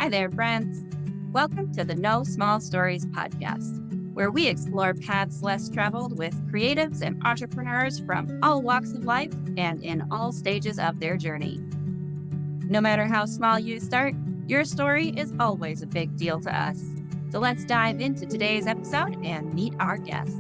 Hi there, friends. Welcome to the No Small Stories podcast, where we explore paths less traveled with creatives and entrepreneurs from all walks of life and in all stages of their journey. No matter how small you start, your story is always a big deal to us. So let's dive into today's episode and meet our guest.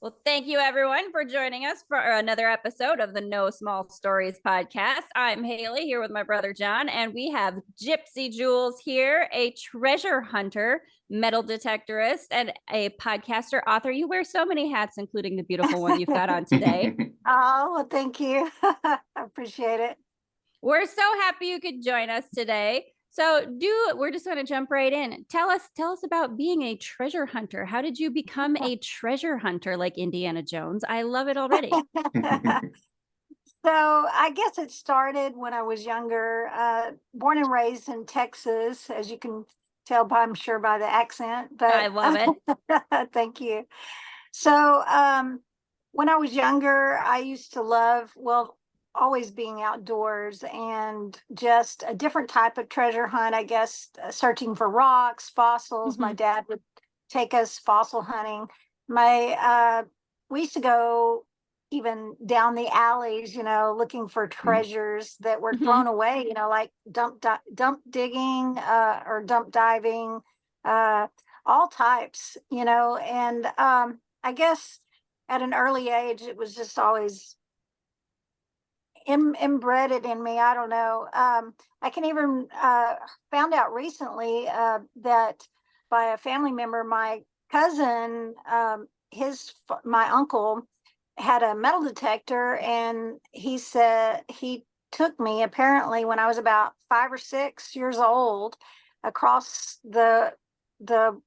Well, thank you everyone for joining us for another episode of the No Small Stories podcast. I'm Haleigh here with my brother John, and we have Gypsy Jewels here, a treasure hunter, metal detectorist, and a podcaster author. You wear so many hats, including the beautiful one you've got on today. Oh, well, thank you. I appreciate it. We're so happy you could join us today. So we're just going to jump right in. Tell us about being a treasure hunter. How did you become a treasure hunter like Indiana Jones? I love it already. So I guess it started when I was younger, born and raised in Texas, as you can tell by, I'm sure, by the accent. But I love it. Thank you. So when I was younger, I used to love, always being outdoors and just a different type of treasure hunt, I guess, searching for rocks, fossils. My dad would take us fossil hunting. We used to go even down the alleys, looking for treasures that were thrown away, like dump digging or dump diving, all types, and I guess at an early age, it was just always inbred in me. I don't know. I can even found out recently that by a family member, my cousin, my uncle had a metal detector, and he said he took me apparently when I was about 5 or 6 years old across the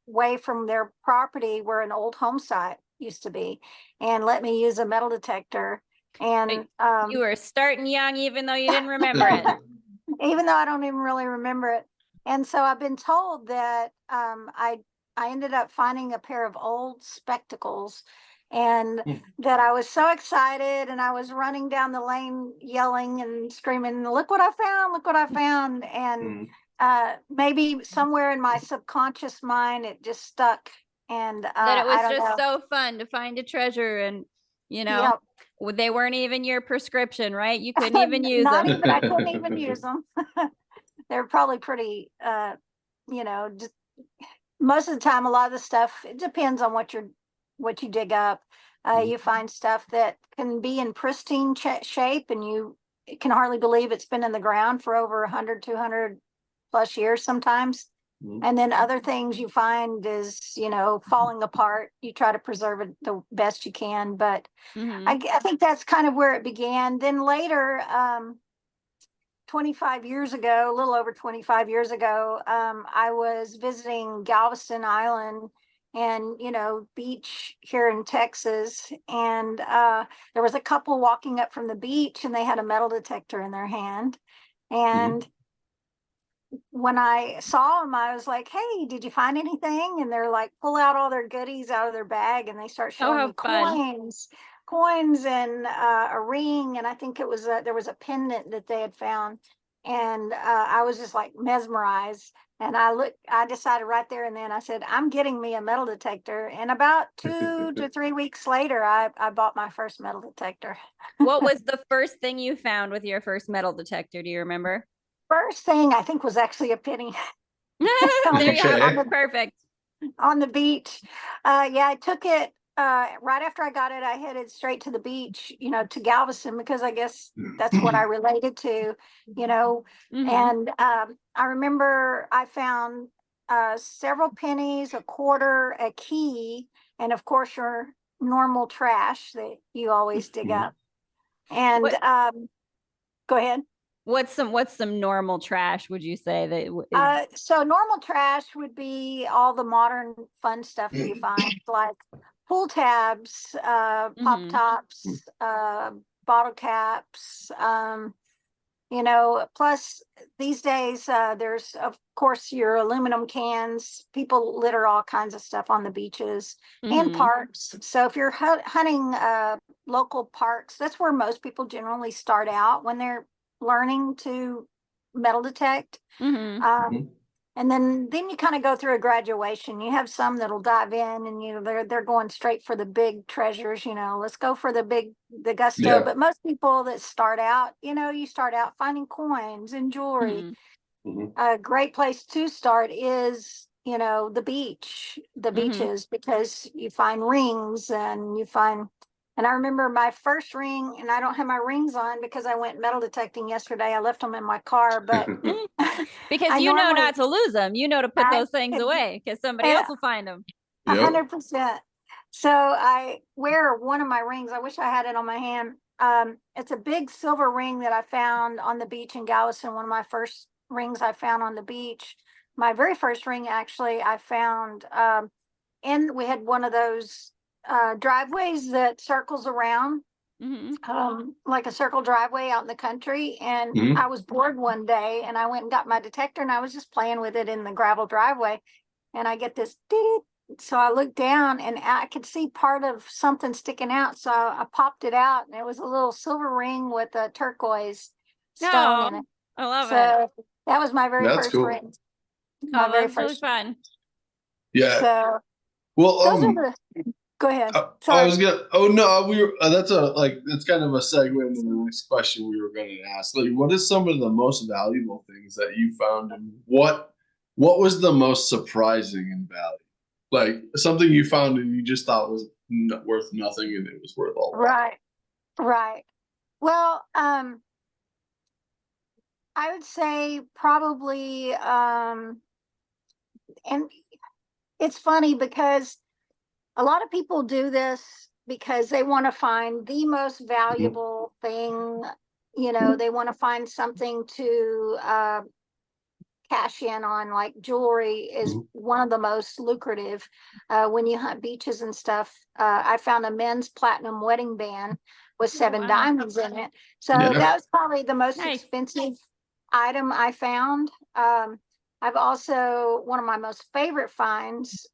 way from their property where an old home site used to be, and let me use a metal detector. And you were starting young, even though you didn't remember it. Even though I don't even really remember it. And so I've been told that I ended up finding a pair of old spectacles, and that I was so excited, and I was running down the lane yelling and screaming, "Look what I found, look what I found." And maybe somewhere in my subconscious mind, it just stuck. And that it was just know. so fun to find a treasure, and Yep. They weren't even your prescription, right? You couldn't even use Not them. even, I couldn't even use them. They're probably pretty, just most of the time, a lot of the stuff, it depends on what you dig up. You find stuff that can be in pristine shape, and you can hardly believe it's been in the ground for over 100, 200 plus years sometimes. And then other things you find is, falling apart. You try to preserve it the best you can. But I think that's kind of where it began. Then later, 25 years ago, a little over 25 years ago, I was visiting Galveston Island and, beach here in Texas. And there was a couple walking up from the beach, and they had a metal detector in their hand. And when I saw them, I was like, "Hey, did you find anything?" And they're like, pull out all their goodies out of their bag, and they start showing me coins and a ring. And I think it was there was a pendant that they had found. And I was just like mesmerized. And I decided right there and then, I said, I'm getting me a metal detector. And about 2 to 3 weeks later, I bought my first metal detector. What was the first thing you found with your first metal detector? Do you remember? First thing, I think, was actually a penny. There you go. Perfect. On the beach. I took it right after I got it. I headed straight to the beach, to Galveston, because I guess that's what I related to, And I remember I found several pennies, a quarter, a key, and of course your normal trash that you always dig up. And go ahead. What's some normal trash, would you say that is? So normal trash would be all the modern fun stuff that you find, like pool tabs, pop tops, bottle caps, plus these days there's, of course, your aluminum cans. People litter all kinds of stuff on the beaches and parks. So if you're hunting local parks, that's where most people generally start out when they're learning to metal detect. Mm-hmm. And then you kind of go through a graduation. You have some that'll dive in and, you know, they're going straight for the big treasures, you know, let's go for the gusto. Yeah. But most people that start out, you know, you start out finding coins and jewelry. A great place to start is, you know, the beaches, because you find rings and you find, and I remember my first ring, and I don't have my rings on because I went metal detecting yesterday. I left them in my car, but because you know not to lose them. You know to put those things away because somebody else will find them. 100%. So I wear one of my rings. I wish I had it on my hand. It's a big silver ring that I found on the beach in Galveston. One of my first rings I found on the beach. My very first ring, actually, I found, and we had one of those driveways that circles around, like a circle driveway out in the country. And I was bored one day and I went and got my detector and I was just playing with it in the gravel driveway. And I get this, so I looked down and I could see part of something sticking out. So I popped it out and it was a little silver ring with a turquoise stone in it. I love it. That was my very That's first cool. ring. My very that's really first. fun. Yeah. So well, those are the, go ahead. I was gonna. Oh no, we were. That's kind of a segue into the next question we were going to ask. Like, what is some of the most valuable things that you found, and what was the most surprising in value? Like something you found and you just thought was worth nothing, and it was worth all that. Right. Well, I would say probably, and it's funny because a lot of people do this because they want to find the most valuable thing. You know, they want to find something to cash in on, like jewelry is one of the most lucrative. When you hunt beaches and stuff, I found a men's platinum wedding band with 7 diamonds in it. So that was probably the most expensive item I found. I've also, one of my most favorite finds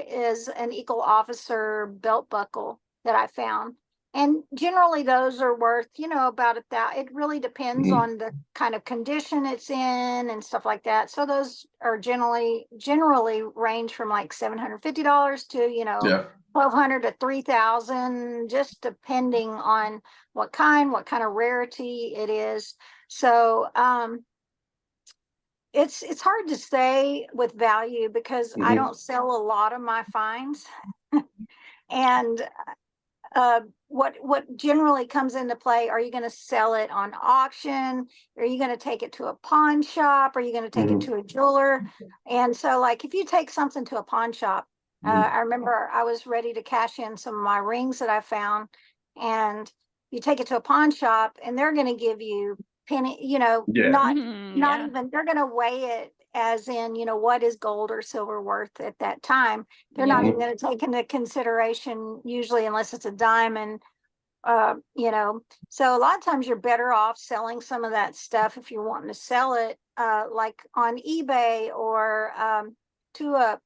is an Eagle Officer belt buckle that I found. And generally those are worth, you know, about $1,000. It really depends on the kind of condition it's in and stuff like that. So those are generally range from like $750 to, you know, $1,200 to $3,000, just depending on what kind of rarity it is. So it's hard to say with value because I don't sell a lot of my finds. And what generally comes into play, are you going to sell it on auction? Are you going to take it to a pawn shop? Are you going to take it to a jeweler? And so like if you take something to a pawn shop, I remember I was ready to cash in some of my rings that I found, and you take it to a pawn shop and they're going to give you penny, you know, not even, they're going to weigh it as in, you know, what is gold or silver worth at that time. They're not even going to take into consideration usually unless it's a diamond, you know. So a lot of times you're better off selling some of that stuff if you're wanting to sell it like on eBay or to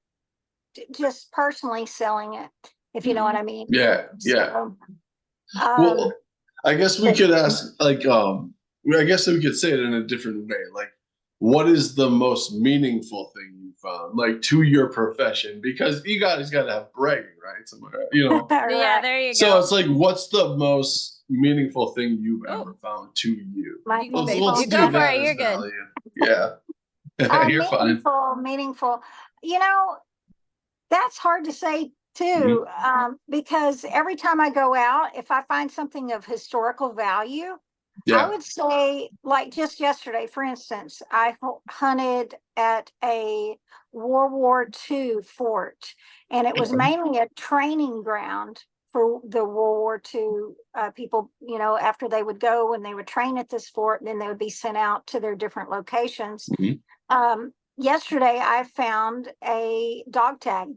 just personally selling it, if you know what I mean. So, well, I guess we could ask, like, I guess we could say it in a different way. Like, what is the most meaningful thing you found, like, to your profession? Because you guys got to have bragging, right? Somewhere, you know. Yeah, there you go. So it's like, what's the most meaningful thing you've ever found to you? Let's do go for that it. as You're value. good. Yeah. You're fine. Meaningful. You know, that's hard to say too, because every time I go out, if I find something of historical value, I would say, like just yesterday, for instance, I hunted at a World War II fort, and it was mainly a training ground for the World War II people, you know, after they would go and they would train at this fort, and then they would be sent out to their different locations. Yesterday, I found a dog tag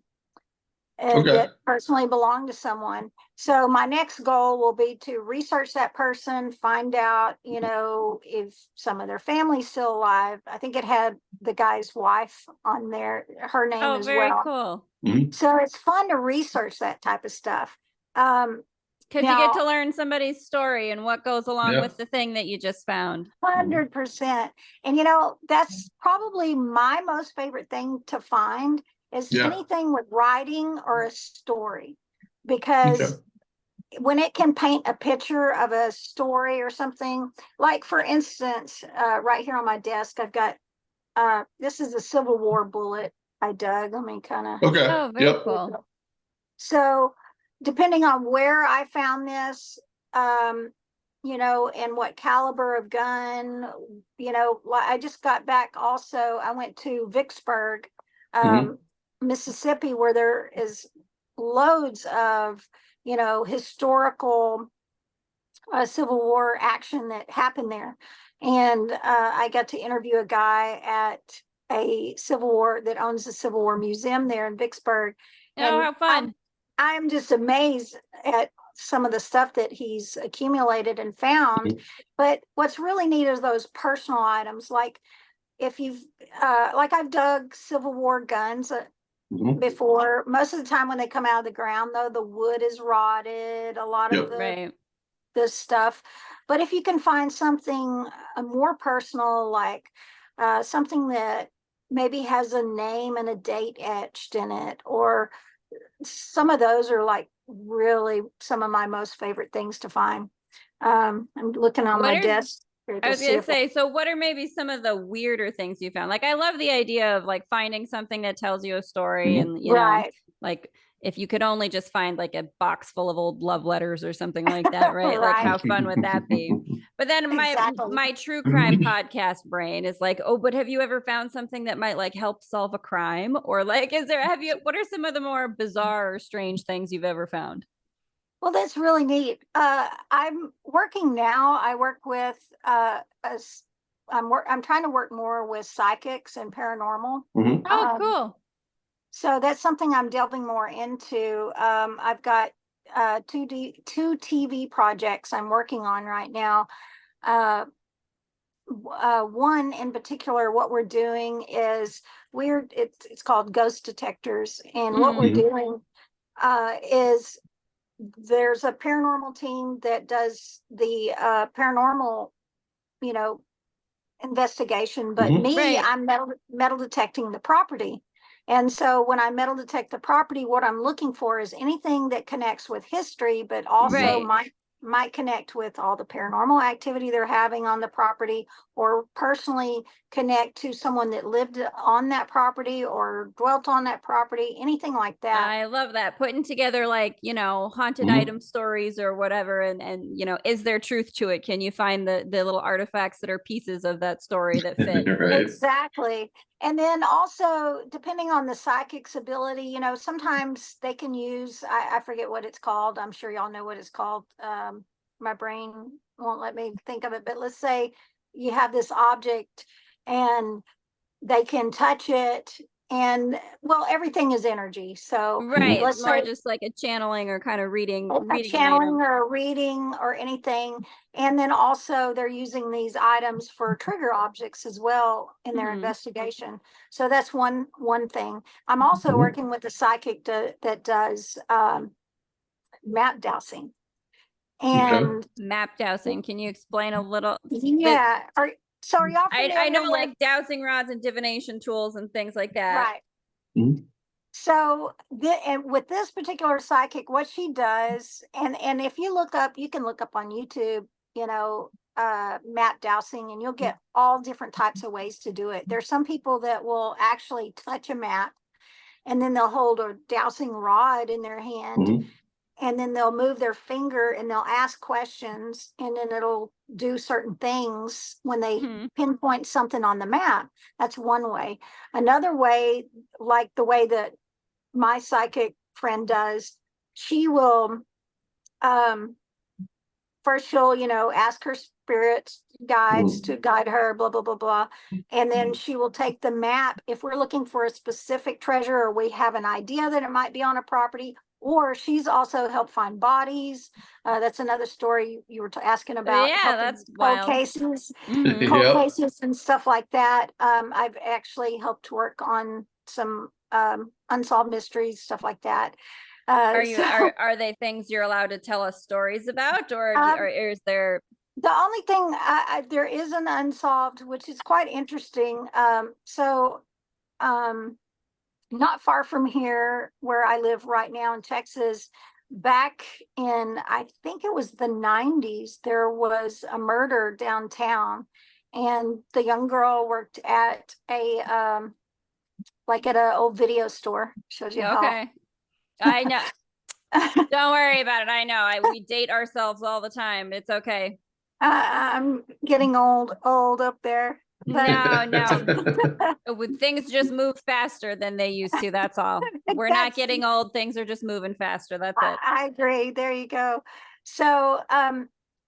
that personally belonged to someone. So my next goal will be to research that person, find out, you know, if some of their family's still alive. I think it had the guy's wife on there, her name as well. Oh, very cool. So it's fun to research that type of stuff. Because you get to learn somebody's story and what goes along with the thing that you just found. 100%. And that's probably my most favorite thing to find is anything with writing or a story, because when it can paint a picture of a story or something, like for instance, right here on my desk, I've got this is a Civil War bullet I dug. Let me kind of Oh, very cool. So depending on where I found this, and what caliber of gun, I just got back also, I went to Vicksburg, Mississippi, where there is loads of, historical Civil War action that happened there. And I got to interview a guy at a Civil War that owns the Civil War Museum there in Vicksburg. Oh, how fun. I'm just amazed at some of the stuff that he's accumulated and found. But what's really neat is those personal items. Like if you've, like I've dug Civil War guns before. Most of the time when they come out of the ground, though, the wood is rotted, a lot of this stuff. But if you can find something more personal, like something that maybe has a name and a date etched in it, or some of those are like really some of my most favorite things to find. I'm looking on my desk. I was gonna say, so what are maybe some of the weirder things you found? Like, I love the idea of like finding something that tells you a story, and like if you could only just find like a box full of old love letters or something like that, right? Like, how fun would that be? But then my true crime podcast brain is like, oh, but have you ever found something that might like help solve a crime? Or like, what are some of the more bizarre or strange things you've ever found? Well, that's really neat. I'm working now. I work with I'm trying to work more with psychics and paranormal. Oh, cool. So that's something I'm delving more into. I've got two TV projects I'm working on right now. One in particular, what we're doing is it's called ghost detectors, and what we're doing is there's a paranormal team that does the paranormal, investigation, but I'm metal detecting the property. And so when I metal detect the property, what I'm looking for is anything that connects with history, but also might connect with all the paranormal activity they're having on the property, or personally connect to someone that lived on that property or dwelt on that property, anything like that. I love that. Putting together like, haunted item stories or whatever. And, is there truth to it? Can you find the little artifacts that are pieces of that story that fit? Exactly. And then also, depending on the psychic's ability, sometimes they can use, I forget what it's called. I'm sure y'all know what it's called. My brain won't let me think of it. But let's say you have this object and they can touch it. And well, everything is energy. So let's say just like a channeling or kind of reading or a reading or anything. And then also they're using these items for trigger objects as well in their investigation. So that's one thing. I'm also working with a psychic that does map dowsing. And map dowsing, can you explain a little? So are y'all familiar? I know like dowsing rods and divination tools and things like that. Right. So and with this particular psychic, what she does, and if you can look up on YouTube, map dowsing, and you'll get all different types of ways to do it. There's some people that will actually touch a map and then they'll hold a dowsing rod in their hand. And then they'll move their finger and they'll ask questions, and then it'll do certain things when they pinpoint something on the map. That's one way. Another way, like the way that my psychic friend does, she will first she'll, ask her spirits guides to guide her, blah, blah, blah, blah. And then she will take the map. If we're looking for a specific treasure, or we have an idea that it might be on a property, or she's also helped find bodies. That's another story you were asking about. Yeah, that's cold cases, cold cases and stuff like that. I've actually helped work on some unsolved mysteries, stuff like that. So, are they things you're allowed to tell us stories about, or is there? the only thing there is an unsolved, which is quite interesting. Not far from here, where I live right now in Texas, back in, I think it was the 90s, there was a murder downtown, and the young girl worked at like at an old video store. Shows you Okay, I know. Don't worry about it. I know. We date ourselves all the time. It's okay. I'm getting old up there. But No. Things just move faster than they used to. That's all. We're not getting old. Things are just moving faster. That's it. I agree. There you go. So,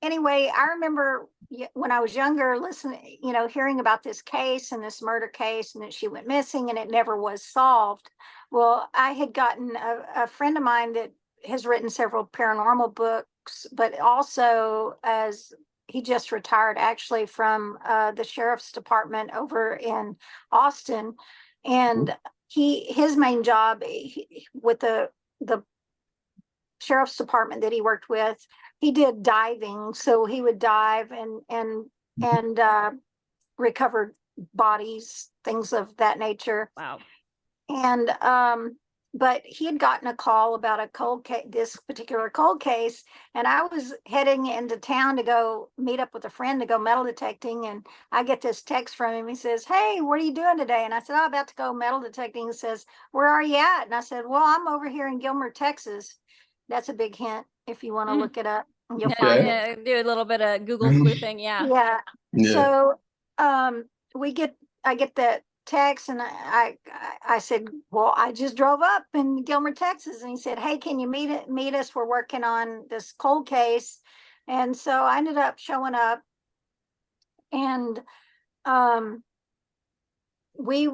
anyway, I remember when I was younger, listening, hearing about this case and this murder case, and that she went missing and it never was solved. Well, I had gotten a friend of mine that has written several paranormal books, but also, as he just retired actually from the sheriff's department over in Austin, and his main job with the sheriff's department that he worked with, he did diving. So he would dive and recover bodies, things of that nature. Wow. And but he had gotten a call about a cold case, this particular cold case, and I was heading into town to go meet up with a friend to go metal detecting, and I get this text from him. He says, "Hey, what are you doing today?" And I said, "I'm about to go metal detecting." He says, "Where are you at?" And I said, "Well, I'm over here in Gilmer, Texas." That's a big hint if you want to look it up. You'll find it. Do a little bit of Google sleuthing. Yeah. So I get that text, and I said, "Well, I just drove up in Gilmer, Texas." And he said, "Hey, can you meet us? We're working on this cold case." And so I ended up showing up, and we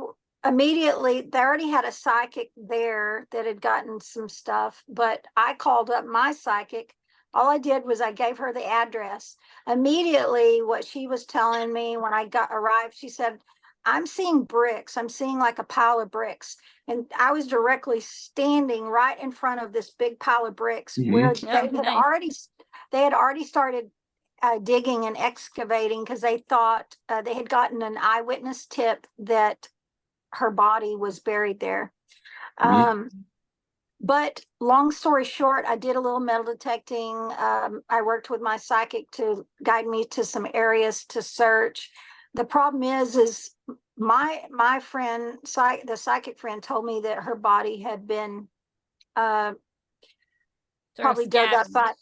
immediately, they already had a psychic there that had gotten some stuff, but I called up my psychic. All I did was I gave her the address. Immediately, what she was telling me when I arrived, she said, "I'm seeing bricks. I'm seeing like a pile of bricks." And I was directly standing right in front of this big pile of bricks where they had already started digging and excavating, because they thought they had gotten an eyewitness tip that her body was buried there. But long story short, I did a little metal detecting. I worked with my psychic to guide me to some areas to search. The problem is my friend, the psychic friend, told me that her body had been probably dug up by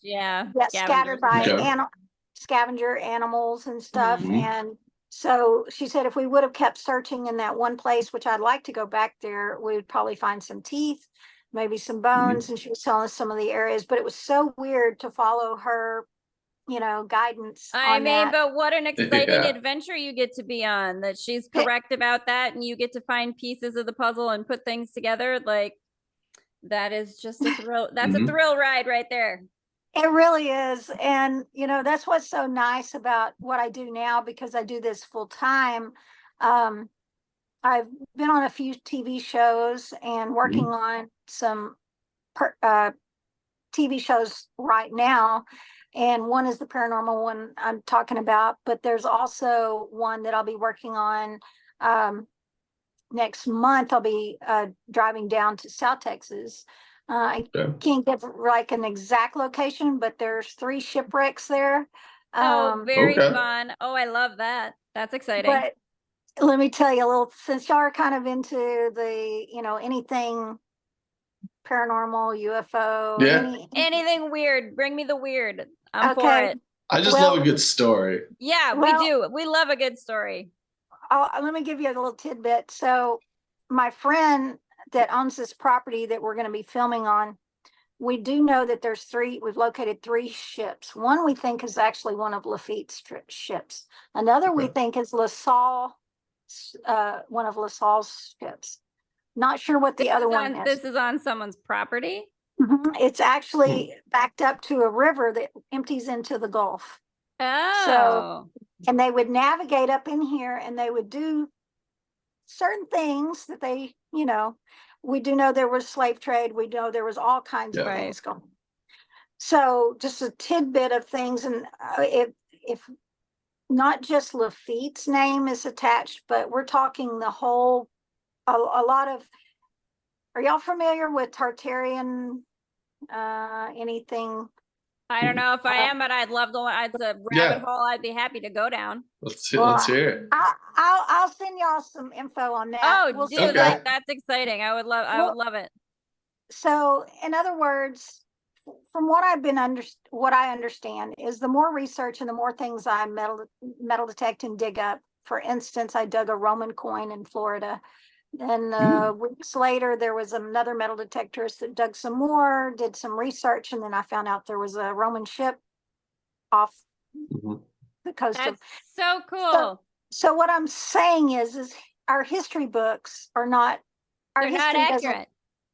scattered by scavenger animals and stuff. And so she said if we would have kept searching in that one place, which I'd like to go back there, we would probably find some teeth, maybe some bones. And she was telling us some of the areas, but it was so weird to follow her, guidance. But what an exciting adventure you get to be on, that she's correct about that, and you get to find pieces of the puzzle and put things together. Like, that is just a thrill. That's a thrill ride right there. It really is. And, that's what's so nice about what I do now, because I do this full time. I've been on a few TV shows and working on some TV shows right now. And one is the paranormal one I'm talking about, but there's also one that I'll be working on next month. I'll be driving down to South Texas. I can't give like an exact location, but there's 3 shipwrecks there. Very fun. Oh, I love that. That's exciting. But let me tell you a little, since y'all are kind of into the, anything paranormal, UFO, anything weird, bring me the weird. I'm for it. I just love a good story. Yeah, we do. We love a good story. Let me give you a little tidbit. So my friend that owns this property that we're going to be filming on, we do know that we've located 3 ships. One we think is actually one of Lafitte's ships. Another we think is LaSalle, one of LaSalle's ships. Not sure what the other one is. This is on someone's property? It's actually backed up to a river that empties into the Gulf. Oh. And they would navigate up in here, and they would do certain things that they, we do know there was slave trade. We know there was all kinds of Yeah. things going. So just a tidbit of things, and if not just Lafitte's name is attached, but we're talking the whole, a lot of, are y'all familiar with Tartarian, anything? I don't know if I am, but I'd love to. It's a Yeah. rabbit hole I'd be happy to go down. Let's Well, hear it. I'll send y'all some info on that. Oh, We'll dude, see Okay. that. that's exciting. I would love it. So in other words, from what what I understand is the more research and the more things I metal detect and dig up. For instance, I dug a Roman coin in Florida. Then weeks later, there was another metal detectorist that dug some more, did some research, and then I found out there was a Roman ship off Mhm. the coast of. That's so cool. So what I'm saying is our history books are not. They're not accurate.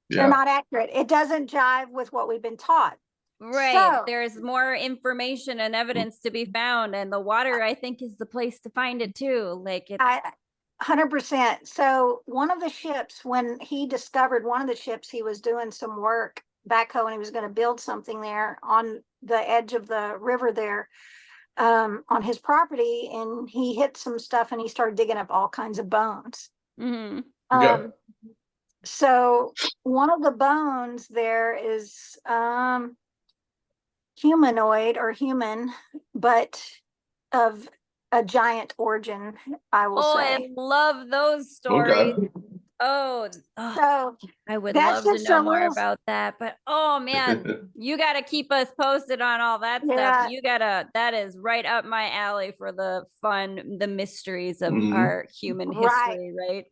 They're not accurate. It doesn't jive with what we've been taught. Right. So, There's more information and evidence to be found, and the water, I think, is the place to find it too. Like it's 100%. So one of the ships, when he discovered one of the ships, he was doing some work backhoe and he was going to build something there on the edge of the river there, on his property, and he hit some stuff and he started digging up all kinds of bones. mhm. Okay. So one of the bones there is humanoid or human, but of a giant origin, I will Oh, say. I love those stories. Okay. Oh, So I would that's love to just know a more little, about that. But oh man, you got to keep us posted on all that stuff. yeah, You gotta, that is right up my alley for the fun, the mysteries of Mhm. our human right, history, right?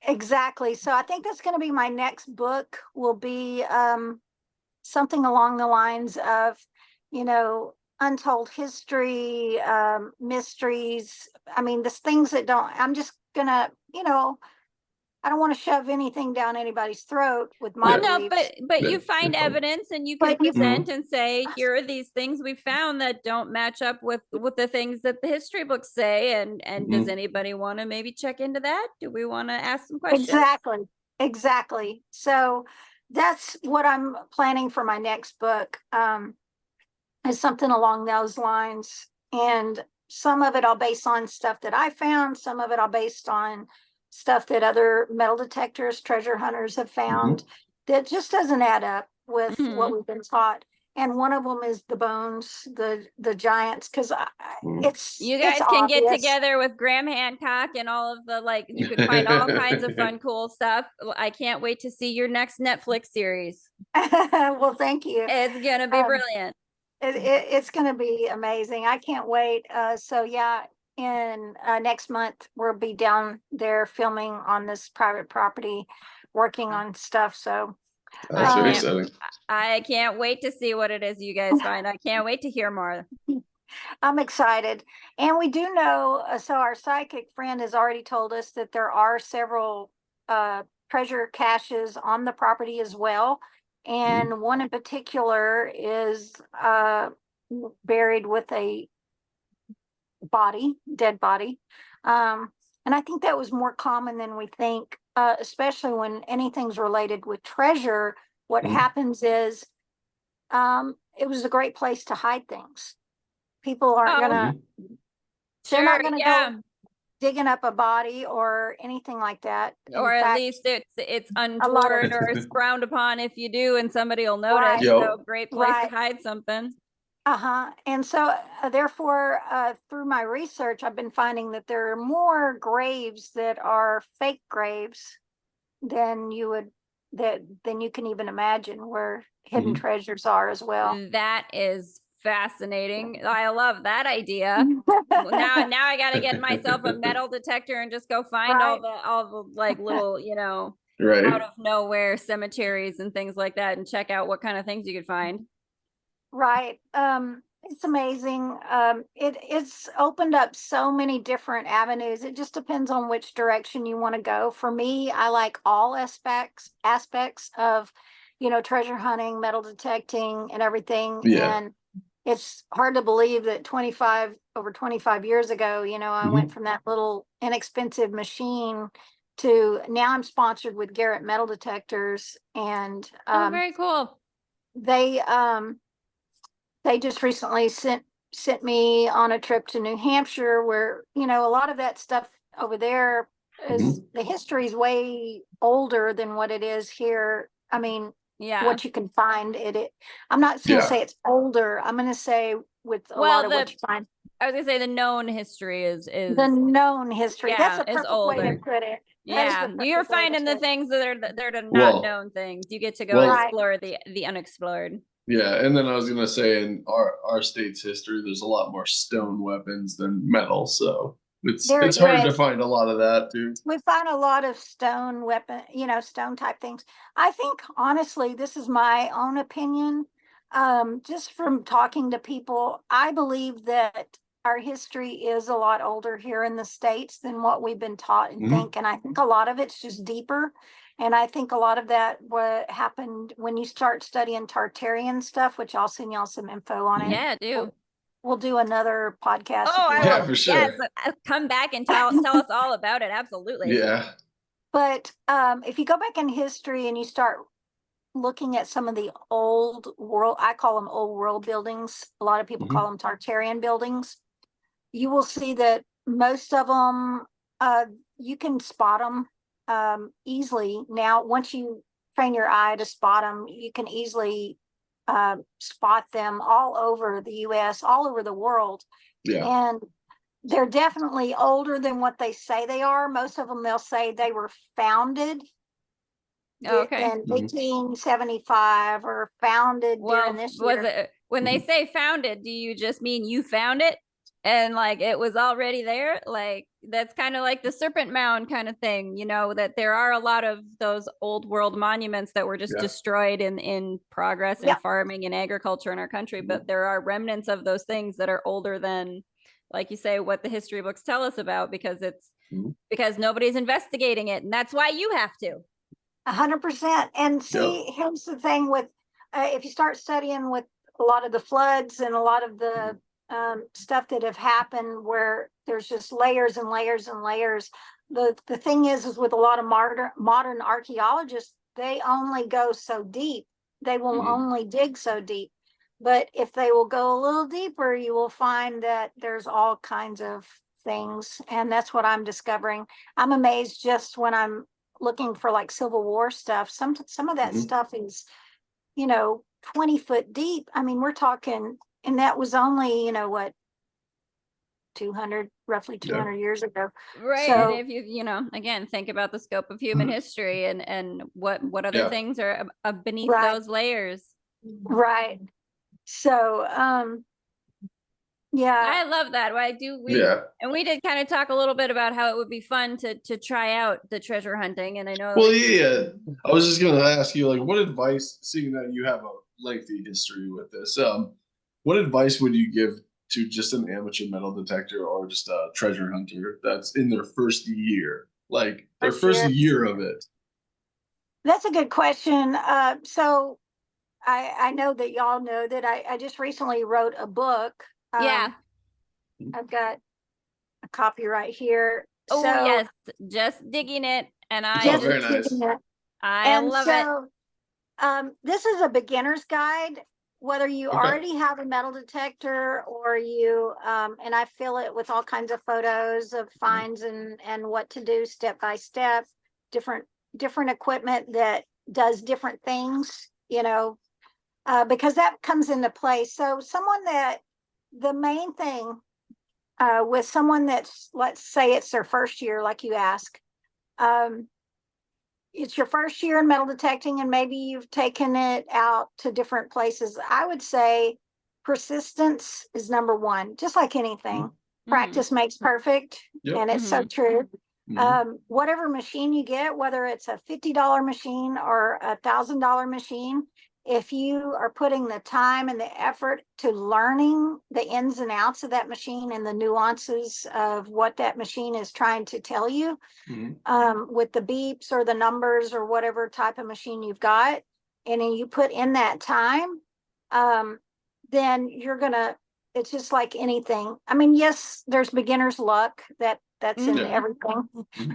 exactly. So I think that's going to be my next book, will be something along the lines of, untold history, mysteries. I mean, there's things that don't, I'm just gonna, I don't want to shove anything down anybody's throat with my Well, no, beliefs. but Yeah. you find evidence and you can But you, present and say, here are these things we found that don't match up with the things that the history books say. And does Mhm. anybody want to maybe check into that? Do we want to ask some questions? exactly. So that's what I'm planning for my next book, is something along those lines. And some of it I'll base on stuff that I found, some of it I'll based on stuff that other metal detectors, treasure hunters have found that just doesn't add up with what Mhm. we've been taught. And one of them is the bones, the giants, because it's You it's guys can get obvious. together with Graham Hancock and all of the, like, you can find all kinds of fun, cool stuff. I can't wait to see your next Netflix series. Well, thank you. It's gonna be Um, brilliant. it's going to be amazing. I can't wait. So yeah, in next month we'll be down there filming on this private property, working on stuff. So That's very I exciting. I can't wait to see what it is you guys find. I can't wait to hear more. I'm excited. And we do know, so our psychic friend has already told us that there are several treasure caches on the property as well. And one in particular is buried with a dead body. And I think that was more common than we think, especially when anything's related with treasure. What happens is it was a great place to hide things. People aren't Oh, gonna, they're sure, not gonna yeah. go digging up a body or anything like that. Or In at fact, least it's a lot untoward of or it's frowned upon if you do, and somebody will notice. Right. So great place to Right. hide something. And so therefore, through my research, I've been finding that there are more graves that are fake graves than you can even imagine, where hidden treasures are as well. That is fascinating. I love that idea. Now I got to get myself a metal detector and just go find Right. all the like little, Right. out of nowhere cemeteries and things like that, and check out what kind of things you could find. Right. It's amazing. It's opened up so many different avenues. It just depends on which direction you want to go. For me, I like all aspects of, treasure hunting, metal detecting, and everything. Yeah. And it's hard to believe that over 25 years ago, I went from that little inexpensive machine to now I'm sponsored with Garrett Metal Detectors, and Oh, very cool. they just recently sent me on a trip to New Hampshire, where, you know, a lot of that stuff over there is the history is way older than what it is here. I mean, Yeah. what you can find I'm not going to say it's older. I'm going to say with a lot of what you find. I was gonna say the known history is the known history. Yeah, That's a is perfect way to older. put it. Yeah, you're finding the things that are the not known things. You get to go Well, explore the unexplored. Yeah, and then I was gonna say in our state's history, there's a lot more stone weapons than metal, so it's harder to find a lot of that too. We find a lot of stone weapon, you know, stone type things. I think honestly, this is my own opinion. Just from talking to people, I believe that our history is a lot older here in the States than what we've been taught and think. And I think a lot of it's just deeper. And I think a lot of that what happened when you start studying Tartarian stuff, which I'll send y'all some info on it. Yeah, do. We'll do another podcast. Yeah, for sure. Yes, come back and tell us all about it. Absolutely. Yeah. But if you go back in history and you start looking at some of the old world, I call them old world buildings. A lot of people call them Tartarian buildings. You will see that most of them, you can spot them easily. Now, once you train your eye to spot them, you can easily spot them all over the US, all over the world. Yeah. And they're definitely older than what they say they are. Most of them, they'll say they were founded in 1875 or founded during this year. When they say founded, do you just mean you found it and like it was already there? Like that's kind of like the Serpent Mound kind of thing, you know, that there are a lot of those old world monuments that were just destroyed in progress in farming and agriculture in our country. But there are remnants of those things that are older than, like you say, what the history books tell us about, because it's because nobody's investigating it. And that's why you have to. 100%. And see, here's the thing with, if you start studying with a lot of the floods and a lot of the stuff that have happened where there's just layers and layers and layers. The thing is with a lot of modern archaeologists, they only go so deep. They will only dig so deep. But if they will go a little deeper, you will find that there's all kinds of things. And that's what I'm discovering. I'm amazed just when I'm looking for like Civil War stuff. Some of that stuff is, you know, 20-foot deep. I mean, we're talking, and that was only, you know, what, roughly 200 years ago. Right. So, and if you know, again, think about the scope of human history and what other things are beneath those layers. Right. So, yeah, I love that. I do. And we did kind of talk a little bit about how it would be fun to try out the treasure hunting. And I know. Well, I was just going to ask you, like, what advice, seeing that you have a lengthy history with this, what advice would you give to just an amateur metal detector or just a treasure hunter that's in their first year, like their first year of it? That's a good question. So I know that y'all know that I just recently wrote a book. I've got a copy right here. Oh, so, yes, just digging it, and I very nice. I love it. This is a beginner's guide. Whether you already have a metal detector or you, and I fill it with all kinds of photos of finds and what to do step by step, different equipment that does different things, you know, because that comes into play. So the main thing with someone that's, let's say it's their first year, like you ask, it's your first year in metal detecting and maybe you've taken it out to different places. I would say persistence is number one, just like anything. Practice makes perfect. And it's so true. Whatever machine you get, whether it's a $50 machine or $1,000 machine, if you are putting the time and the effort to learning the ins and outs of that machine and the nuances of what that machine is trying to tell you, with the beeps or the numbers or whatever type of machine you've got, and then you put in that time, then you're gonna, it's just like anything. I mean, yes, there's beginner's luck that That's in Yeah. everything.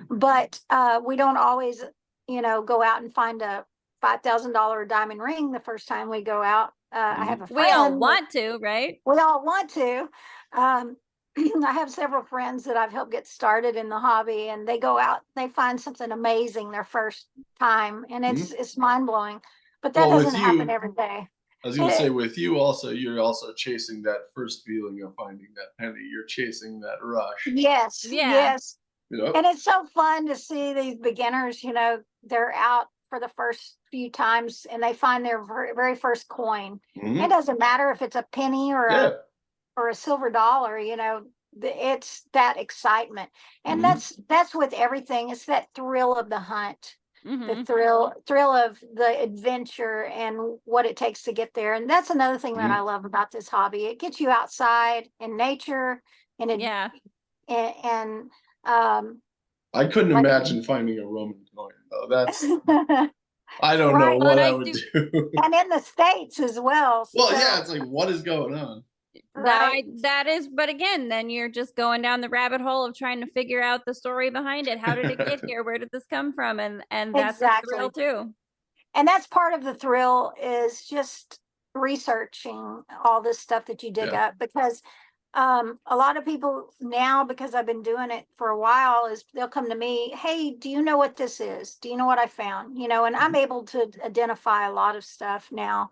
But we don't always, go out and find a $5,000 diamond ring the first time we go out. I have a friend. We all want to, right? We all want to. I have several friends that I've helped get started in the hobby, and they go out, they find something amazing their first time, and it's mind blowing. But that Well, with doesn't happen you, every day. I was going to say, with you also, you're also chasing that first feeling of finding that penny. You're chasing that rush. Yes, Yeah. yes. Yep. And it's so fun to see these beginners, they're out for the first few times and they find their very first coin. Mhm. It doesn't matter if it's a penny or Yeah. a silver dollar, it's that excitement. And that's with everything. It's that thrill of the hunt. The thrill of the adventure and what it takes to get there. And that's another thing that I love about this hobby. It gets you outside in nature and and I couldn't like imagine finding a Roman coin though. That's I don't know right. what And I I would do- do. And in the States as well. Well, So, yeah, it's like what is going on? right. That is, but again, then you're just going down the rabbit hole of trying to figure out the story behind it. How did it get here? Where did this come from? And that's a thrill Exactly. too. And that's part of the thrill is just researching all this stuff that you dig up, because a lot of people now, because I've been doing it for a while, is they'll come to me, hey, do you know what this is? Do you know what I found? And I'm able to identify a lot of stuff now.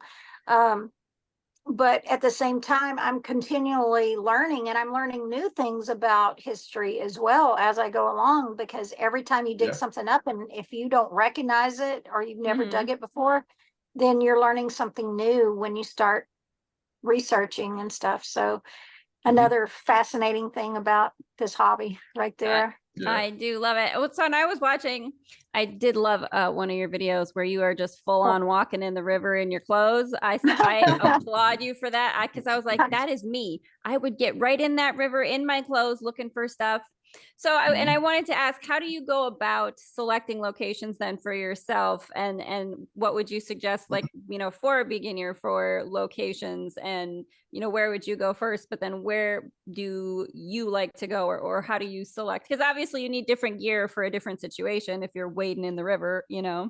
But at the same time, I'm continually learning, and I'm learning new things about history as well as I go along, because every time you dig something up, and if you don't recognize it or you've never dug it before, then you're learning something new when you start researching and stuff. So another fascinating thing about this hobby right there. I do love it. So when I was watching, I did love one of your videos where you are just full on walking in the river in your clothes. I applaud you for that. Because I was like, that is me. I would get right in that river in my clothes looking for stuff. So I wanted to ask, how do you go about selecting locations then for yourself, and what would you suggest, like, for a beginner, for locations, and where would you go first, but then where do you like to go, or how do you select? Because obviously you need different gear for a different situation if you're wading in the river.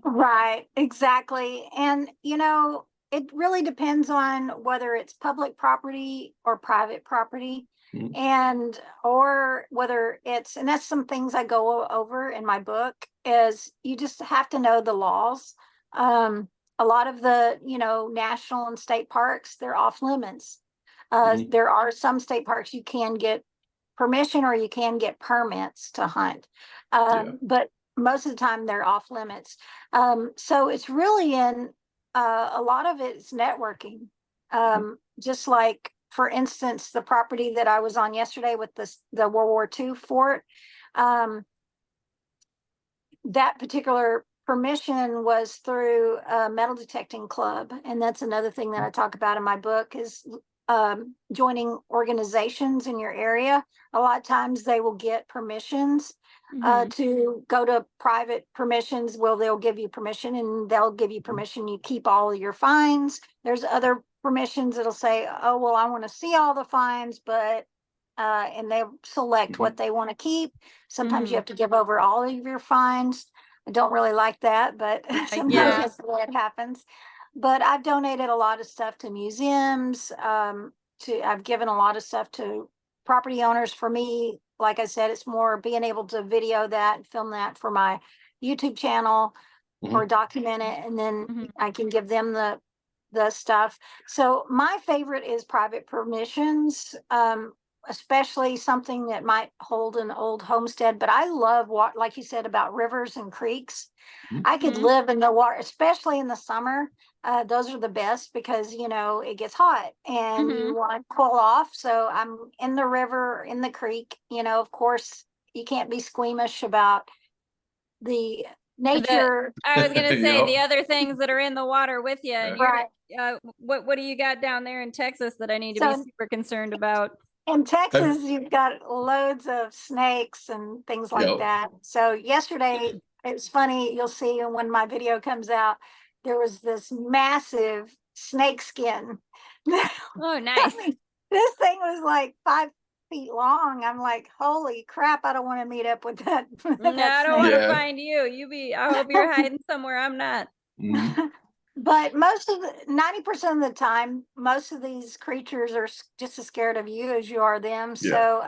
Right, exactly. And it really depends on whether it's public property or private property, and or whether it's, and that's some things I go over in my book, is you just have to know the laws. A lot of the national and state parks, they're off limits. There are some state parks you can get permission or you can get permits to hunt, but most of the time they're off limits. So it's really in a lot of it's networking. Just like, for instance, the property that I was on yesterday with the World War II fort, that particular permission was through a metal detecting club. And that's another thing that I talk about in my book, is joining organizations in your area. A lot of times they will get permissions to go to private permissions. Well, they'll give you permission, and they'll give you permission. You keep all of your finds. There's other permissions that'll say, oh, well, I want to see all the finds, but and they select what they want to keep. Sometimes you have to give over all of your finds. I don't really like that, but sometimes that's the way it happens. But I've donated a lot of stuff to museums. I've given a lot of stuff to property owners. For me, like I said, it's more being able to video that and film that for my YouTube channel or document it, and then I can give them the stuff. So my favorite is private permissions, especially something that might hold an old homestead. But I love what, like you said, about rivers and creeks. I could live in the water, especially in the summer. Those are the best, because it gets hot and you want to cool off. So I'm in the river, in the creek. Of course, you can't be squeamish about the nature. I was gonna say the other things that are in the water with you. And Right. What do you got down there in Texas that I need to be super concerned about? In Texas, you've got loads of snakes and things like that. So yesterday, it was funny. You'll see when my video comes out, there was this massive snake skin. Oh, nice. This thing was like feet long. I'm like, holy crap, I don't want to meet up with that. No, that I don't want to Yeah. find you. I hope you're hiding somewhere I'm not. Mhm. But 90% of the time, most of these creatures are just as scared of you as you are them. Yeah. So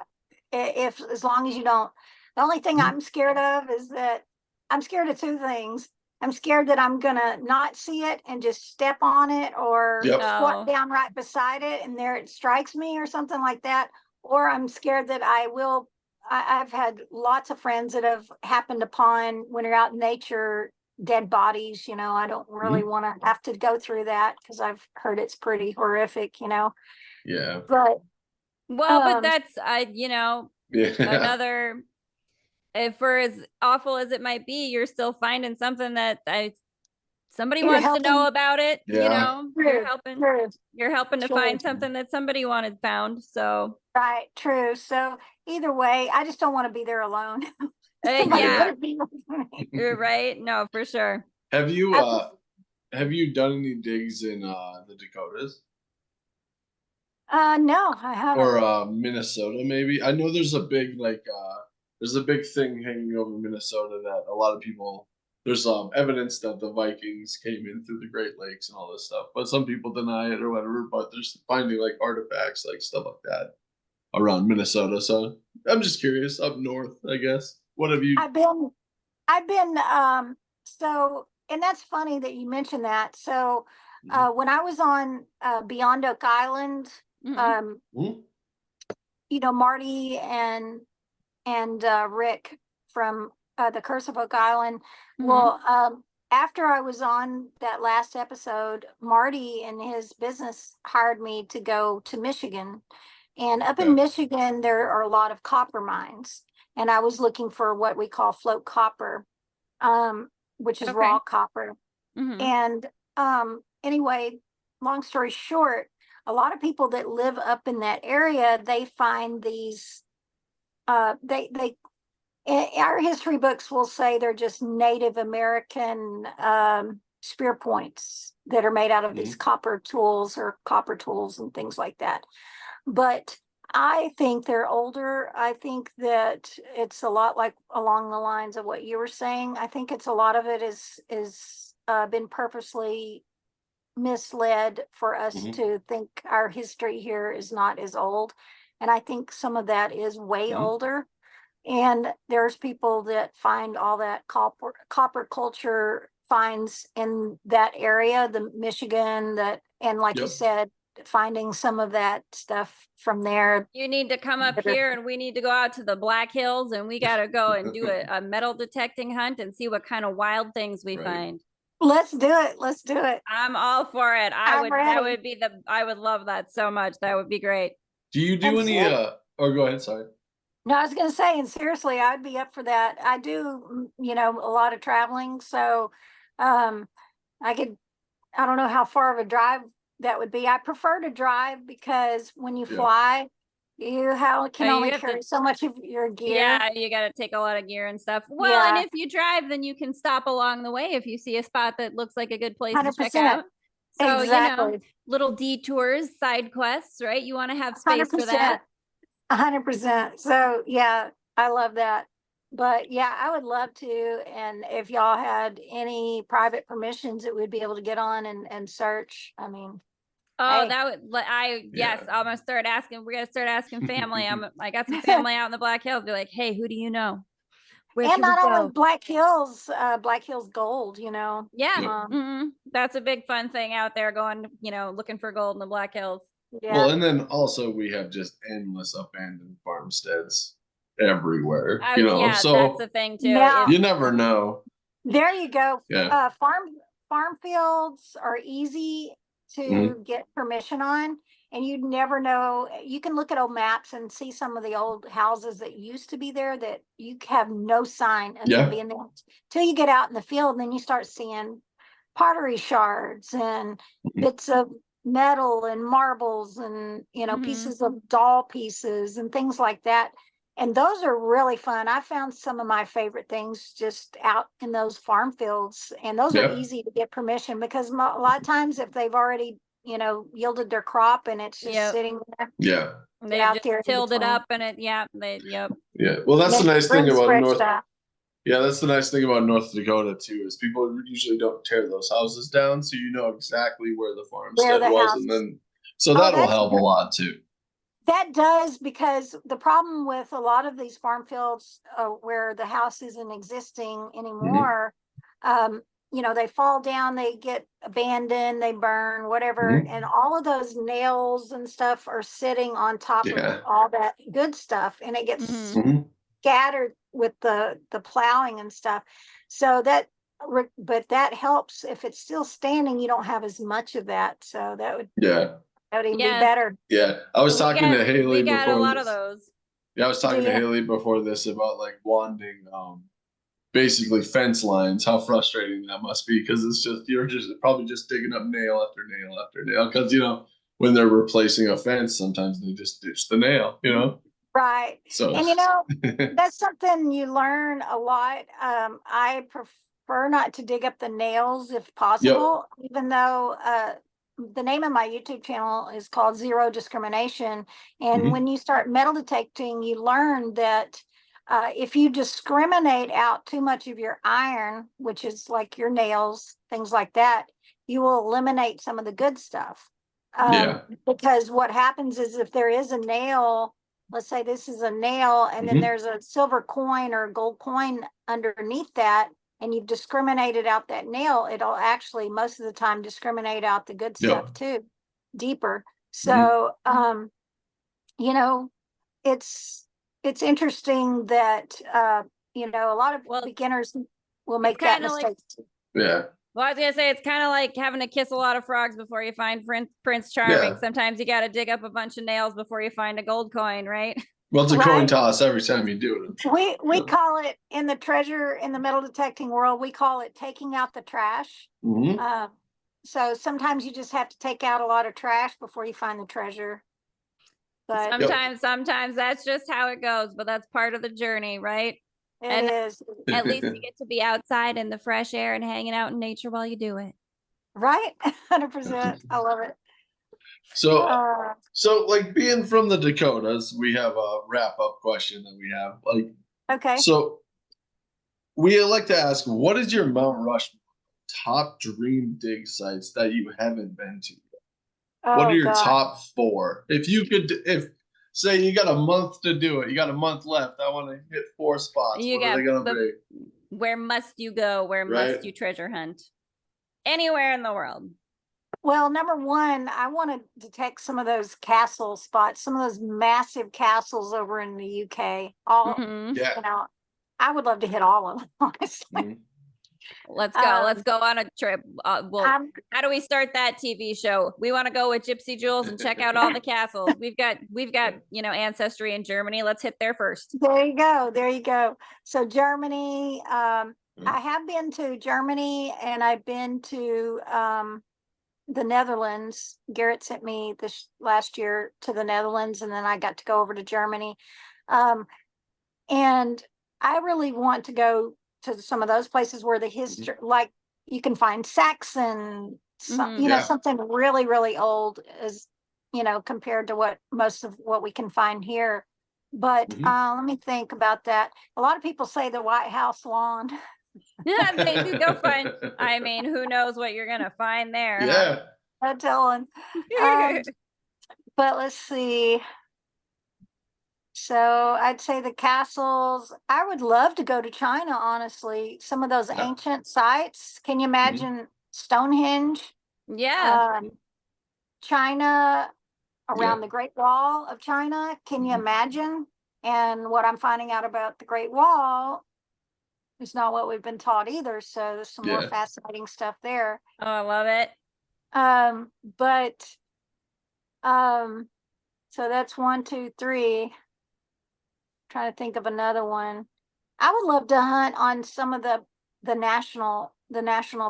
if as long as you don't, the only thing Mhm. I'm scared of is that I'm scared of two things. I'm scared that I'm gonna not see it and just step on it or Yep. squat Oh, down right beside it and there it strikes me or something like that. Or I'm scared that I've had lots of friends that have happened upon when you're out in nature dead bodies. I don't really want to have to go through that because I've heard it's pretty horrific. Yeah. But well, but um that's Yeah. another. If for as awful as it might be, you're still finding something that somebody you're wants to know helping. about it. Yeah. You're True, helping. true, You're helping to true. find something that somebody wanted found. So, Right, true. So either way, I just don't want to be there alone. Somebody yeah, Yeah. better be with me. you're right. No, for sure. Have you I just, have you done any digs in the Dakotas no, I haven't. or Minnesota maybe? I know there's a big thing hanging over Minnesota that a lot of people there's evidence that the Vikings came in through the Great Lakes and all this stuff, but some people deny it or whatever, but there's finding like artifacts like stuff like that around Minnesota. So I'm just curious up north, I guess. What have you I've been so, and that's funny that you mentioned that. So Mhm. when I was on Beyond Oak Island, Mhm. um Mhm. Marty and Rick from the Curse of Oak Island. Mhm. Well, after I was on that last episode, Marty and his business hired me to go to Michigan. And up in Yeah. Michigan, there are a lot of copper mines. And I was looking for what we call float copper, which is Okay. raw copper. Mhm. And anyway, long story short, a lot of people that live up in that area, they find these they our history books will say they're just Native American spear points that are made out of these Mhm. copper tools or copper tools and things like that. But I think they're older. I think that it's a lot like along the lines of what you were saying. I think it's a lot of it is been purposely misled for us Mhm. to think our history here is not as old. And I think some of that is way Mhm. older. And there's people that find all that copper culture finds in that area, the Michigan, that, and like you Yep. said, finding some of that stuff from there. You need to come up that are- here and we need to go out to the Black Hills and we got to go and do a metal detecting hunt and see what kind of wild things we Right. find. Let's do it. Let's do it. I'm all for it. I'm That ready. would be I would love that so much. That would be great. Do you And do any or go ahead, sorry. no, I was going to say, and seriously, I'd be up for that. I do, a lot of traveling. So um, I could, I don't know how far of a drive that would be. I prefer to drive because when you Yeah. fly, can You only have to carry so much of your gear. Yeah, you got to take a lot of gear and stuff. Well, and Yeah, if you drive, then you can stop along the way if you see a spot that looks like a good place to check 100%. out. So, Exactly. little detours, side quests, right? You want to have space for 100%. that. 100%. So yeah, I love that. But yeah, I would love to. And if y'all had any private permissions that we'd be able to get on and search, I mean, Oh, hey. yes, Yeah. I'm gonna start asking. We're gonna start asking family. I got some family out in the Black Hills. Be like, hey, who do you know? Where And should we not only go? Black Hills Gold, Yeah, Yep. that's a big fun thing out there. Going, looking for gold in the Black Hills. Well, yeah, and then also we have just endless abandoned farmsteads everywhere, Yeah, that's the so thing too. now you never know. there you go. Yeah. Farm fields are easy Mhm. to get permission on, and you'd never know. You can look at old maps and see some of the old houses that used to be there that you have no sign of them Yeah. being there till you get out in the field, and then you start seeing pottery shards and Mhm. bits of metal and marbles and Mhm. pieces of doll pieces and things like that. And those are really fun. I found some of my favorite things just out in those farm fields, and those are Yeah. easy to get permission because a lot of times if they've already yielded their crop, and it's just Yep. sitting there Yeah. They out just there in tilled it between. up and yep. Yeah. Well, that's the Make nice thing room about spread North. stuff. Yeah, that's the nice thing about North Dakota too, is people usually don't tear those houses down, so you know exactly where the Where farmstead the was, house. and then so Oh, that'll help a lot too. that does, because the problem with a lot of these farm fields where the house isn't existing anymore, they fall down, they get abandoned, they burn, whatever, and all of those nails and stuff are sitting on top of Yeah. all that good stuff, and it gets Mhm. scattered with the plowing and stuff. So but that helps. If it's still standing, you don't have as much of that. So that would Yeah. even be Yes. better. Yeah. I was talking to We Haleigh got a before lot this. of those. Yeah, I was talking to Yeah. Haleigh before this about like wanding basically fence lines, how frustrating that must be, because it's just you're just probably just digging up nail after nail after nail, because when they're replacing a fence, sometimes they just ditch the nail. Right. So And that's something you learn a lot. I prefer not to dig up the nails if possible, even though the name of my YouTube channel is called Zero Discrimination. And when you start metal detecting, you learn that if you discriminate out too much of your iron, which is like your nails, things like that, you will eliminate some of the good stuff. Because what happens is, if there is a nail, let's say this is a nail, and then there's a silver coin or a gold coin underneath that, and you've discriminated out that nail, it'll actually most of the time discriminate out the good stuff too, deeper. So, it's interesting that, a lot of beginners will make that mistake. Yeah. Well, I was gonna say, it's kind of like having to kiss a lot of frogs before you find Prince Charming. Yeah. Sometimes you got to dig up a bunch of nails before you find a gold coin, right? Well, it's a coin toss every time you do it. We call it in the metal detecting world, we call it taking out the trash. So sometimes you just have to take out a lot of trash before you find the treasure. But sometimes that's just how it goes, but that's part of the journey, right? It is. At least you get to be outside in the fresh air and hanging out in nature while you do it. Right? 100%. I love it. So like, being from the Dakotas, we have a wrap-up question that we have. Like, okay. So we like to ask, what is your Mount Rushmore top dream dig sites that you haven't been to yet? What are your top 4? If say you got a month to do it, you got a month left, I want to hit 4 spots. What are they gonna be? Where must you go? Where must you treasure hunt? Anywhere in the world. Well, number one, I want to detect some of those castle spots, some of those massive castles over in the UK. I would love to hit all of them, honestly. Let's go on a trip. How do we start that TV show? We want to go with Gypsy Jewels and check out all the castles. We've got ancestry in Germany. Let's hit there first. There you go. So Germany, I have been to Germany, and I've been to the Netherlands. Garrett sent me this last year to the Netherlands, and then I got to go over to Germany. And I really want to go to some of those places where the history, like you can find Saxon, something really, really old, is, compared to what most of what we can find here. But let me think about that. A lot of people say the White House lawn. Yeah, maybe go find. I mean, who knows what you're gonna find there? Yeah, I'm telling. But let's see. So I'd say the castles. I would love to go to China, honestly. Some of those ancient sites. Can you imagine Stonehenge? Yeah. China, around the Great Wall of China. Can you imagine? And what I'm finding out about the Great Wall is not what we've been taught either. So there's some more fascinating stuff there. Oh, I love it. So that's 1, 2, 3. Trying to think of another one. I would love to hunt on some of the national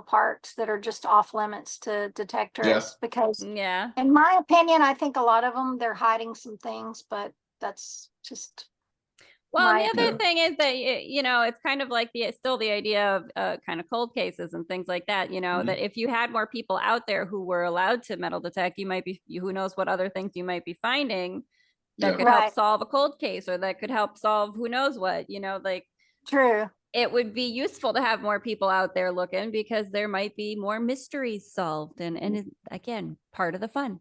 parks that are just off limits to detectors, because in my opinion, I think a lot of them, they're hiding some things, but that's just Well, and my the other Yeah. thing is that it's kind of like still the idea of kind of cold cases and things like that. Mhm. That if you had more people out there who were allowed to metal detect, who knows what other things you might be finding that Yeah. could help Right. solve a cold case or that could help solve who knows what. Like True. it would be useful to have more people out there looking because there might be more mysteries solved, and again, part of the fun.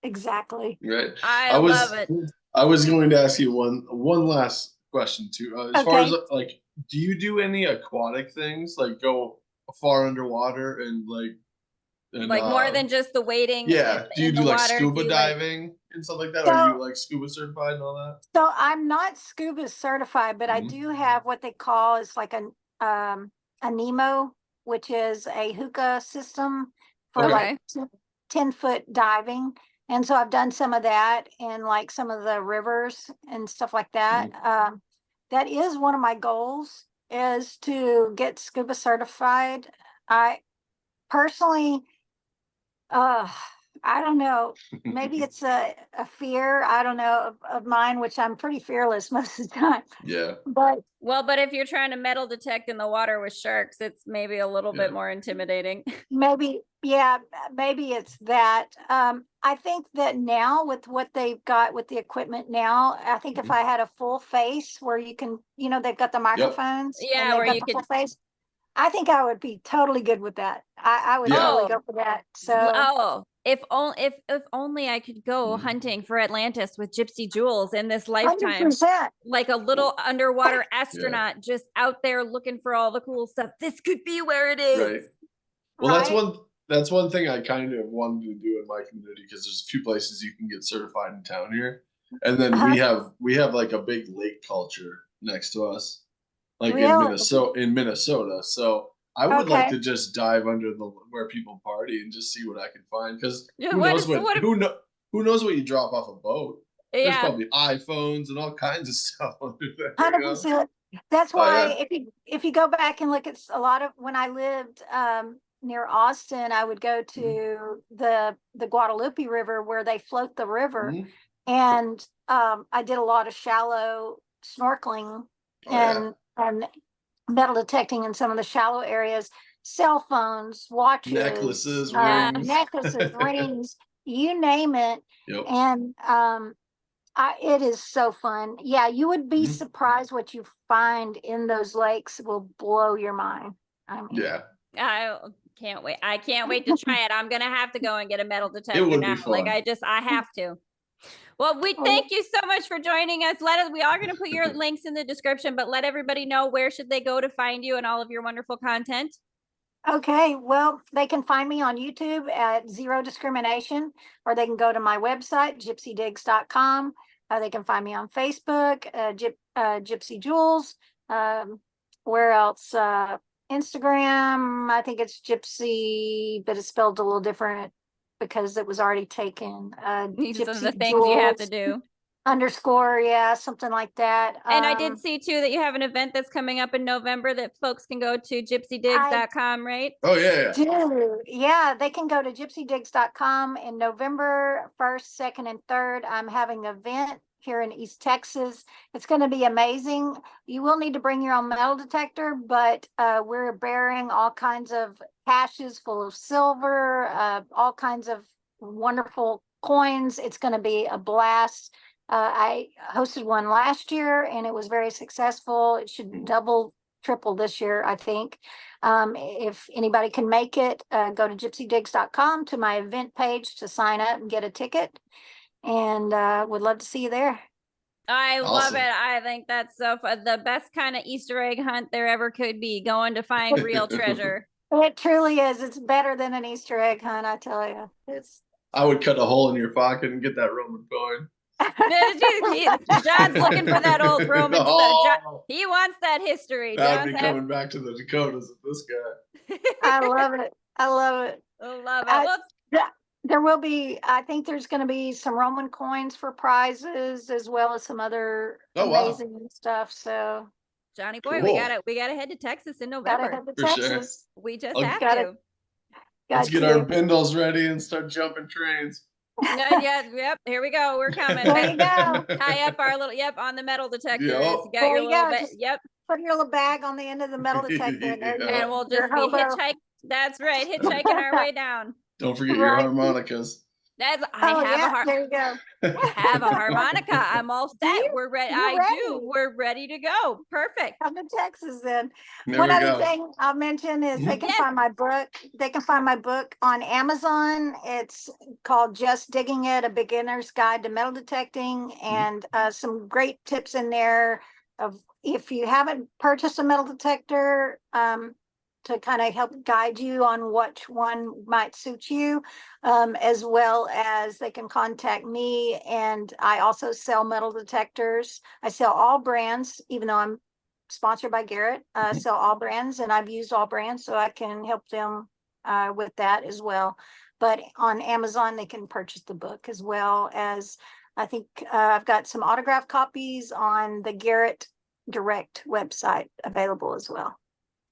Exactly. Right. I I love was it. I was going to ask you one last question too. As far as Okay. like, do you do any aquatic things like go far underwater and Like more than just the wading yeah? Do you in the do like water. Do scuba you like diving and stuff like that? Are you So, like scuba certified and all that? so I'm not scuba certified, but I Mhm. do have what they call is like a Nemo, which is a hookah system for Okay. like 10-foot diving. And so I've done some of that in like some of the rivers and stuff like that. That is one of my goals, is to get scuba certified. I personally, uh, I don't know. Maybe it's a fear, I don't know, of mine, which I'm pretty fearless most of the time. Yeah. But Well, but if you're trying to metal detect in the water with sharks, it's maybe a little Yeah. bit more intimidating. maybe, yeah, maybe it's that. I think that now with what they've got with the equipment now, I think if Mhm. I had a full face where you can, they've got the Yep. microphones and Yeah, they've where got you the could. full face, I think I would be totally good with that. I would Yeah. totally Oh, go for that. So oh, if only I could go Mhm. hunting for Atlantis with Gypsy Jewels in this lifetime, 100%. like a little underwater Yeah. astronaut just out there looking for all the cool stuff. This could be where it is. Right. Well, Right? that's one thing I kind of wanted to do in my community because there's a few places you can get certified in town here, and then Uh-huh. we have like a big lake culture next to us, like in Really? Minnesota. So I would like Okay. to just dive under the where people party and just see what I can find because Yeah, what is what? who knows what you drop off a boat. There's Yeah, probably iPhones and all kinds of stuff under there. 100%. That's Oh why yeah. if you go back and look at a lot of when I lived near Austin, I would go Mhm. to the Guadalupe River where they float the river, Mhm. and I did a lot of shallow snorkeling Oh yeah. and metal detecting in some of the shallow areas. Cell phones, watches, Necklaces, yeah. rings. necklaces, rings, you name it, Yep. and it is so fun. Yeah, you would be Mhm. surprised what you find in those lakes will blow your mind. I mean, Yeah. I can't wait. I can't wait to try it. I'm gonna have to go and get a metal It detector would now. be fun. I have to. Well, we thank you so much for joining us. We are going to put your links in the description, but let everybody know where should they go to find you and all of your wonderful content. okay, well, they can find me on YouTube at Zero Discrimination, or they can go to my website, gypsydigs.com. They can find me on Facebook, Gypsy Jewels. Where else? Instagram, I think it's Gypsy, but it's spelled a little different because it was already taken. These are the Gypsy things you have to Jewels do. _ yeah, something like that. And I did see too that you have an event that's coming up in November that folks can go to I gypsydigs.com, right? Oh yeah, do. Yeah, they can go to gypsydigs.com in November 1st, 2nd, and 3rd. I'm having an event here in East Texas. It's going to be amazing. You will need to bring your own metal detector, but we're bearing all kinds of caches full of silver, all kinds of wonderful coins. It's going to be a blast. I hosted one last year and it was very successful. It should double, triple this year, I think. If anybody can make it, go to gypsydigs.com to my event page to sign up and get a ticket. And would love to see you there. I love awesome. it. I think that's so fun. The best kind of Easter egg hunt there ever could be, going to find real treasure. It truly is. It's better than an Easter egg hunt, I tell you. It's I would cut a hole in your pocket and get that Roman coin. John's looking for that old Roman stuff. Oh, He wants that history. I'd John's be coming back to the Dakotas with this guy. I love it. I love it. love it. I, Well, there will be, I think there's going to be some Roman coins for prizes as well as some other Oh wow, amazing stuff. So Johnny boy, cool. we gotta head to Texas in gotta November. head to For sure. Texas. We just I'll, have Gotta, to. let's got get our to. bindles ready and start jumping trains. Yep. Here we go. We're coming. There you go. Tie up our little, on the metal detectors. Yep. You got There your you little go. bit. Just Yep. put your little bag on the end of the metal detector, and there you Yeah. And go. we'll Your just be hobo. hitchhiking. That's right. Hitchhiking our way down. Don't forget your Right. harmonicas. I Oh have a yeah, there you go. have a harmonica. I'm all Do set. you? We're ready. You're I ready. do. We're ready to go. Perfect. Come to Texas then. There One we other go. thing I'll mention is they can Yes. find my book. They can find my book on Amazon. It's called Just Digging It, A Beginner's Guide to Metal Detecting, and some great tips in there of if you haven't purchased a metal detector, to kind of help guide you on which one might suit you, as well as they can contact me. And I also sell metal detectors. I sell all brands, even though I'm sponsored by Garrett, sell all brands, and I've used all brands, so I can help them with that as well. But on Amazon, they can purchase the book, as well as I think I've got some autographed copies on the Garrett Direct website available as well.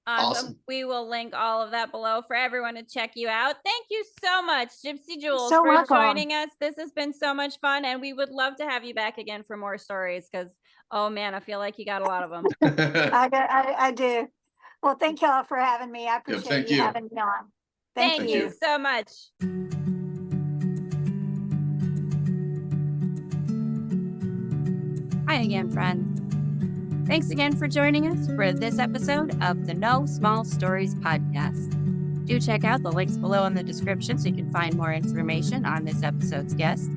Awesome. We will link all of that below for everyone to check you out. Thank you so much, Gypsy Jewels, So for welcome. joining us. This has been so much fun, and we would love to have you back again for more stories because, oh man, I feel like you got a lot of them. I do. Well, thank y'all for having me. I appreciate thank you you. having me on. Thank Thank you you. so much. Hi again, friends. Thanks again for joining us for this episode of the No Small Stories podcast. Do check out the links below in the description so you can find more information on this episode's guest.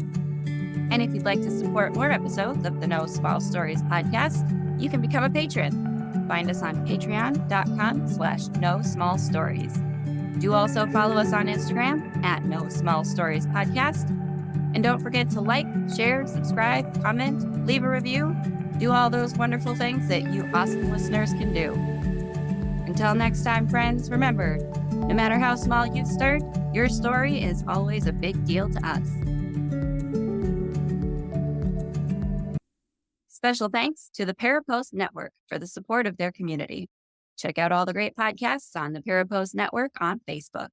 And if you'd like to support more episodes of the No Small Stories podcast, you can become a patron. Find us on patreon.com/No Small Stories. Do also follow us on Instagram at No Small Stories Podcast. And don't forget to like, share, subscribe, comment, leave a review, do all those wonderful things that you awesome listeners can do. Until next time, friends, remember, no matter how small you start, your story is always a big deal to us. Special thanks to the Parapost Network for the support of their community. Check out all the great podcasts on the Parapost Network on Facebook.